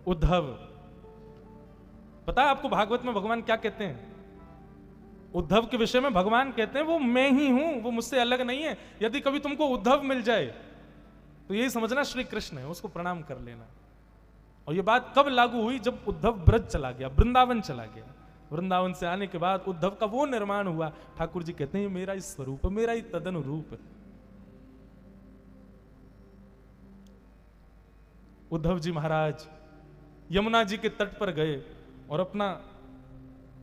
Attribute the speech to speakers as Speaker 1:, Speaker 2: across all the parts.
Speaker 1: उद्धव, पता है आपको भागवत में भगवान क्या कहते हैं? उद्धव के विषय में भगवान कहते हैं वो मैं ही हूं, वो मुझसे अलग नहीं है। यदि कभी तुमको उद्धव मिल जाए तो यही समझना श्री कृष्ण है, उसको प्रणाम कर लेना। और ये बात कब लागू हुई? जब उद्धव ब्रज चला गया, वृंदावन चला गया। वृंदावन से आने के बाद उद्धव का वो निर्माण हुआ। ठाकुर जी कहते हैं मेरा ही स्वरूप, मेरा ही तदनुरूप। उद्धव जी महाराज यमुना जी के तट पर गए और अपना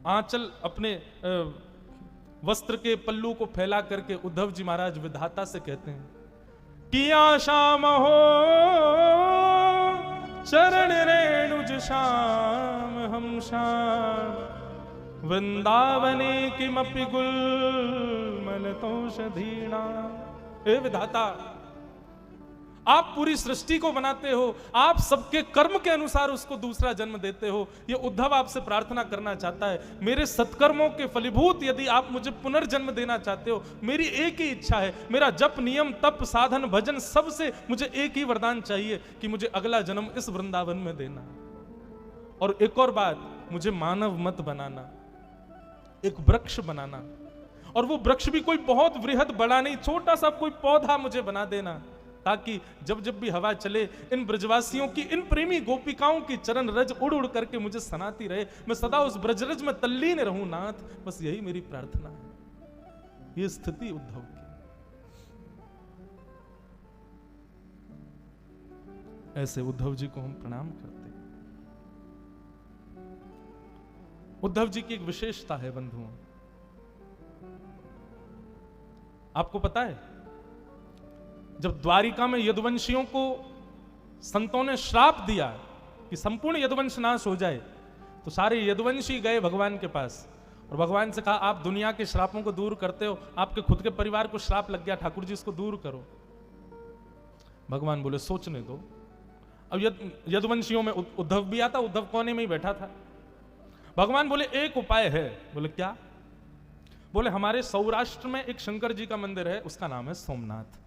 Speaker 1: आंचल, अपने वस्त्र के पल्लू को फैला करके उद्धव जी महाराज विधाता से कहते हैं किया शाम हो चरण रेणुज श्याम हम श्याम वृंदावने किमपि गुलमल तोषधीणा। हे विधाता, आप पूरी सृष्टि को बनाते हो, आप सबके कर्म के अनुसार उसको दूसरा जन्म देते हो। ये उद्धव आपसे प्रार्थना करना चाहता है, मेरे सत्कर्मों के फलीभूत यदि आप मुझे पुनर्जन्म देना चाहते हो, मेरी एक ही इच्छा है, मेरा जप नियम तप साधन भजन सबसे मुझे एक ही वरदान चाहिए कि मुझे अगला जन्म इस वृंदावन में देना। और एक और बात, मुझे मानव मत बनाना, एक वृक्ष बनाना। और वो वृक्ष भी कोई बहुत वृहद बड़ा नहीं, छोटा सा कोई पौधा मुझे बना देना, ताकि जब जब भी हवा चले इन ब्रजवासियों की, इन प्रेमी गोपिकाओं की चरण रज उड़ उड़ करके मुझे सनाती रहे, मैं सदा उस ब्रजरज में तल्लीन रहूं नाथ। बस यही मेरी प्रार्थना है। ये स्थिति उद्धव की। ऐसे उद्धव जी को हम प्रणाम करते हैं। उद्धव जी की एक विशेषता है बंधुओं, आपको पता है जब द्वारिका में यदुवंशियों को संतों ने श्राप दिया कि संपूर्ण यदुवंश नाश हो जाए, तो सारे यदुवंशी गए भगवान के पास और भगवान से कहा आप दुनिया के श्रापों को दूर करते हो, आपके खुद के परिवार को श्राप लग गया, ठाकुर जी इसको दूर करो। भगवान बोले सोचने दो। अब यदुवंशियों में उद्धव भी आता, उद्धव कोने में ही बैठा था। भगवान बोले एक उपाय है। बोले क्या? बोले हमारे सौराष्ट्र में एक शंकर जी का मंदिर है, उसका नाम है सोमनाथ।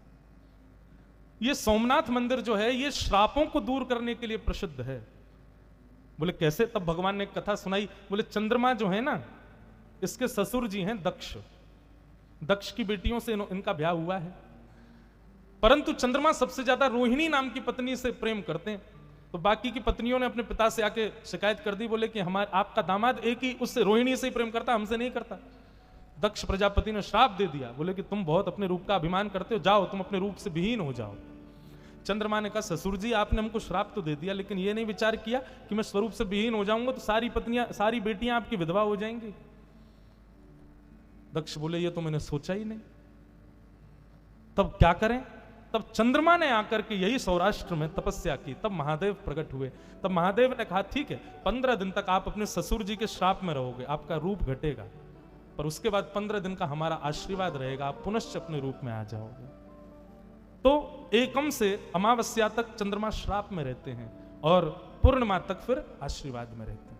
Speaker 1: ये सोमनाथ मंदिर जो है ये श्रापों को दूर करने के लिए प्रसिद्ध है। बोले कैसे? तब भगवान ने एक कथा सुनाई। बोले चंद्रमा जो है ना, इसके ससुर जी हैं दक्ष, दक्ष की बेटियों से इनका ब्याह हुआ है, परंतु चंद्रमा सबसे ज्यादा रोहिणी नाम की पत्नी से प्रेम करते हैं। तो बाकी की पत्नियों ने अपने पिता से आके शिकायत कर दी, बोले कि हमारे आपका दामाद एक ही उससे रोहिणी से ही प्रेम करता, हमसे नहीं करता। दक्ष प्रजापति ने श्राप दे दिया, बोले कि तुम बहुत अपने रूप का अभिमान करते हो, जाओ तुम अपने रूप से विहीन हो जाओ। चंद्रमा ने कहा ससुर जी आपने हमको श्राप तो दे दिया, लेकिन ये नहीं विचार किया कि मैं स्वरूप से विहीन हो जाऊंगा तो सारी पत्नियां, सारी बेटियां आपकी विधवा हो जाएंगी। दक्ष बोले ये तो मैंने सोचा ही नहीं। तब क्या करें? तब चंद्रमा ने आकर के यही सौराष्ट्र में तपस्या की, तब महादेव प्रकट हुए। तब महादेव ने कहा ठीक है 15 दिन तक आप अपने ससुर जी के श्राप में रहोगे, आपका रूप घटेगा, पर उसके बाद 15 दिन का हमारा आशीर्वाद रहेगा, आप पुनश्च अपने रूप में आ जाओगे। तो एकम से अमावस्या तक चंद्रमा श्राप में रहते हैं और पूर्णिमा तक फिर आशीर्वाद में रहते हैं।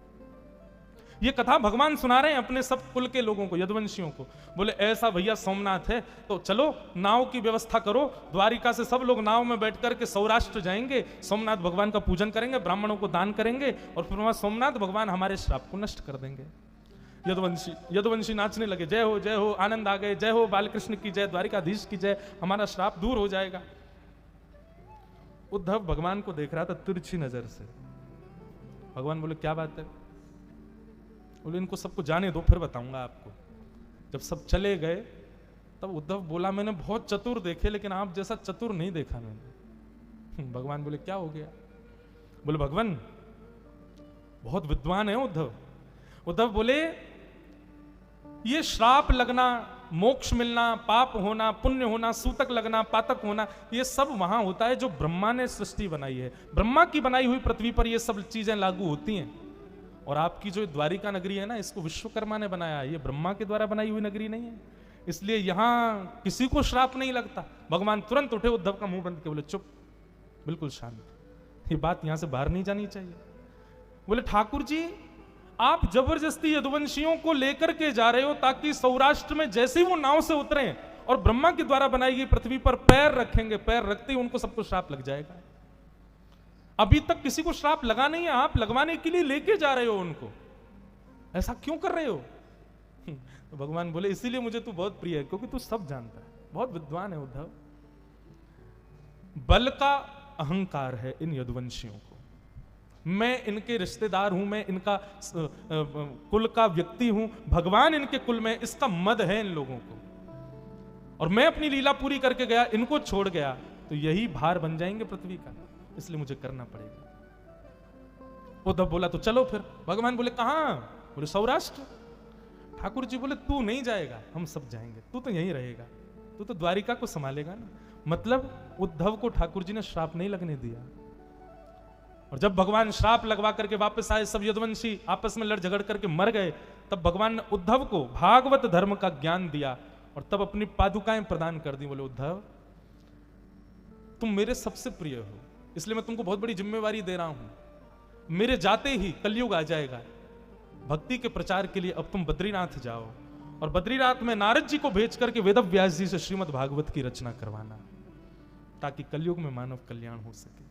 Speaker 1: ये कथा भगवान सुना रहे हैं अपने सब कुल के लोगों को, यदुवंशियों को। बोले ऐसा भैया सोमनाथ है तो चलो नाव की व्यवस्था करो, द्वारिका से सब लोग नाव में बैठ करके सौराष्ट्र जाएंगे, सोमनाथ भगवान का पूजन करेंगे, ब्राह्मणों को दान करेंगे और फिर वहां सोमनाथ भगवान हमारे श्राप को नष्ट कर देंगे। यदुवंशी नाचने लगे, जय हो, आनंद आ गए, जय हो बालकृष्ण की जय, द्वारिकाधीश की जय, हमारा श्राप दूर हो जाएगा। उद्धव भगवान को देख रहा था तिरछी नजर से। भगवान बोले क्या बात है? बोले इनको सबको जाने दो, फिर बताऊंगा आपको। जब सब चले गए तब उद्धव बोला मैंने बहुत चतुर देखे, लेकिन आप जैसा चतुर नहीं देखा मैंने। भगवान बोले क्या हो गया? बोले भगवान बहुत विद्वान है उद्धव। उद्धव बोले ये श्राप लगना, मोक्ष मिलना, पाप होना, पुण्य होना, सूतक लगना, पातक होना, ये सब वहां होता है जो ब्रह्मा ने सृष्टि बनाई है। ब्रह्मा की बनाई हुई पृथ्वी पर ये सब चीजें लागू होती हैं। और आपकी जो द्वारिका नगरी है ना, इसको विश्वकर्मा ने बनाया है, ये ब्रह्मा के द्वारा बनाई हुई नगरी नहीं है, इसलिए यहां किसी को श्राप नहीं लगता। भगवान तुरंत उठे, उद्धव का मुंह बंद के बोले चुप, बिल्कुल शांत, ये बात यहां से बाहर नहीं जानी चाहिए। बोले ठाकुर जी आप जबरदस्ती यदुवंशियों को लेकर के जा रहे हो ताकि सौराष्ट्र में जैसे ही वो नाव से उतरे और ब्रह्मा के द्वारा बनाई गई पृथ्वी पर पैर रखेंगे, पैर रखते ही उनको सबको श्राप लग जाएगा। अभी तक किसी को श्राप लगा नहीं है, आप लगवाने के लिए लेके जा रहे हो उनको, ऐसा क्यों कर रहे हो? तो भगवान बोले इसीलिए मुझे तू बहुत प्रिय है, क्योंकि तू सब जानता है, बहुत विद्वान है उद्धव। बल का अहंकार है इन यदुवंशियों को, मैं इनके रिश्तेदार हूं, मैं इनका कुल का व्यक्ति हूं, भगवान इनके कुल में, इसका मद है इन लोगों को, और मैं अपनी लीला पूरी करके गया, इनको छोड़ गया तो यही भार बन जाएंगे पृथ्वी का, इसलिए मुझे करना पड़ेगा। उद्धव बोला तो चलो फिर। भगवान बोले कहां? बोले सौराष्ट्र। ठाकुर जी बोले तू नहीं जाएगा, हम सब जाएंगे, तू तो यहीं रहेगा, तू तो द्वारिका को संभालेगा ना। मतलब उद्धव को ठाकुर जी ने श्राप नहीं लगने दिया। और जब भगवान श्राप लगवा करके वापस आए, सब यदुवंशी आपस में लड़ झगड़ करके मर गए, तब भगवान ने उद्धव को भागवत धर्म का ज्ञान दिया और तब अपनी पादुकाएं प्रदान कर दी। बोले उद्धव तुम मेरे सबसे प्रिय हो, इसलिए मैं तुमको बहुत बड़ी जिम्मेवारी दे रहा हूं। मेरे जाते ही कलयुग आ जाएगा, भक्ति के प्रचार के लिए अब तुम बद्रीनाथ जाओ, और बद्रीनाथ में नारद जी को भेज करके वेद व्यास जी से श्रीमद् भागवत की रचना करवाना, ताकि कलयुग में मानव कल्याण हो सके।